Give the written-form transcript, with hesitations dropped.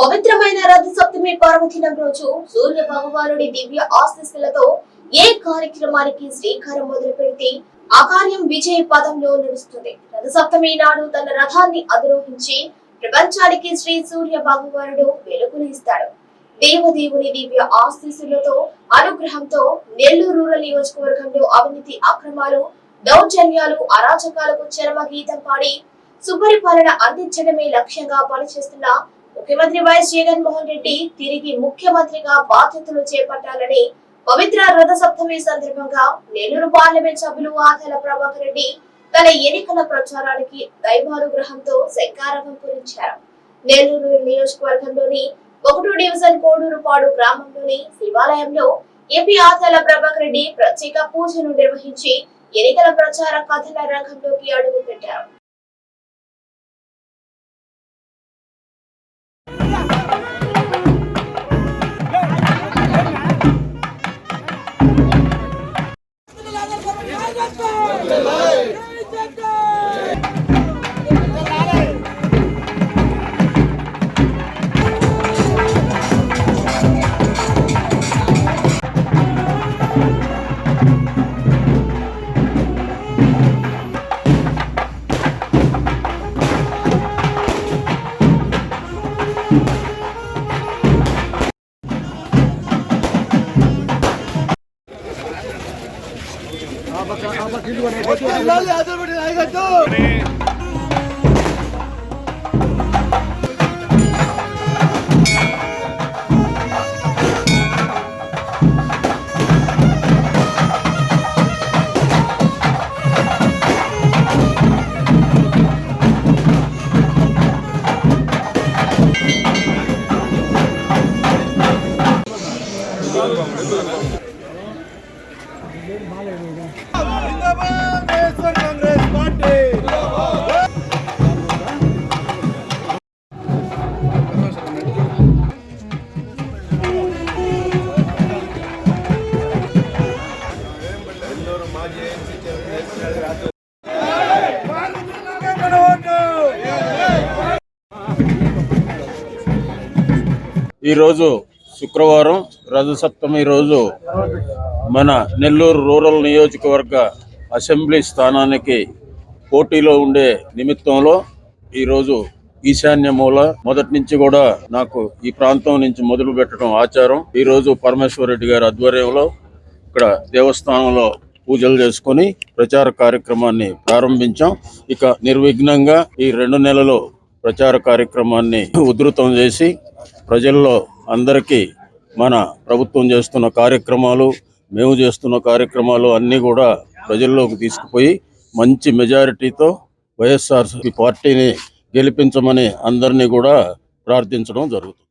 పవిత్రమైన రథ సప్తమి పర్వదినం రోజు సూర్య భగవానుడి దివ్య ఆశీస్సులతో ఏ కార్యక్రమానికి శ్రీకారం మొదలు పెడితే ఆ కార్యం విజయ పదంలో నడుస్తుంది. రథ సప్తమి నాడు తన రథాన్ని అధిరోహించి ప్రపంచానికి శ్రీ సూర్య భగవానుడు వెలుగును ఇస్తాడు. దేవదేవుని దివ్య ఆశీస్సులతో అనుగ్రహంతో నెల్లూరు రూరల్ నియోజకవర్గంలో అవినీతి అక్రమాలు దౌర్జన్యాలు అరాచకాలకు చరమ గీతం పాడి సుపరిపాలన అందించడమే లక్ష్యంగా పనిచేస్తున్న ముఖ్యమంత్రి వైఎస్ జగన్మోహన్ రెడ్డి తిరిగి ముఖ్యమంత్రిగా బాధ్యతలు చేపట్టాలని పవిత్ర రథ సప్తమి సందర్భంగా నెల్లూరు పార్లమెంట్ సభ్యులు ఆదాల ప్రభాకర్ రెడ్డి తన ఎన్నికల ప్రచారానికి దైవానుగ్రహంతో శంకారావం పూరించారు. నెల్లూరు నియోజకవర్గంలోని 1 డివిజన్ కోడూరుపాడు గ్రామంలోని శివాలయంలో ఎంపీ ఆదాల ప్రభాకర్ రెడ్డి ప్రత్యేక పూజలు నిర్వహించి ఎన్నికల ప్రచార కథన రంగంలోకి అడుగు పెట్టారు. ఈ రోజు శుక్రవారం రథ సప్తమి రోజు మన నెల్లూరు రూరల్ నియోజకవర్గ అసెంబ్లీ స్థానానికి పోటీలో ఉండే నిమిత్తంలో ఈరోజు ఈశాన్య మూల మొదటి నుంచి కూడా నాకు ఈ ప్రాంతం నుంచి మొదలు పెట్టడం ఆచారం. ఈ రోజు పరమేశ్వర రెడ్డి గారి ఆధ్వర్యంలో ఇక్కడ దేవస్థానంలో పూజలు చేసుకుని ప్రచార కార్యక్రమాన్ని ప్రారంభించాం. ఇక నిర్విఘ్నంగా ఈ 2 నెలలు ప్రచార కార్యక్రమాన్ని ఉధృతం చేసి ప్రజల్లో అందరికీ మన ప్రభుత్వం చేస్తున్న కార్యక్రమాలు, మేము చేస్తున్న కార్యక్రమాలు అన్నీ కూడా ప్రజల్లోకి తీసుకుపోయి మంచి మెజారిటీతో వైఎస్ఆర్సీపీ పార్టీని గెలిపించమని అందరినీ కూడా ప్రార్థించడం జరుగుతుంది.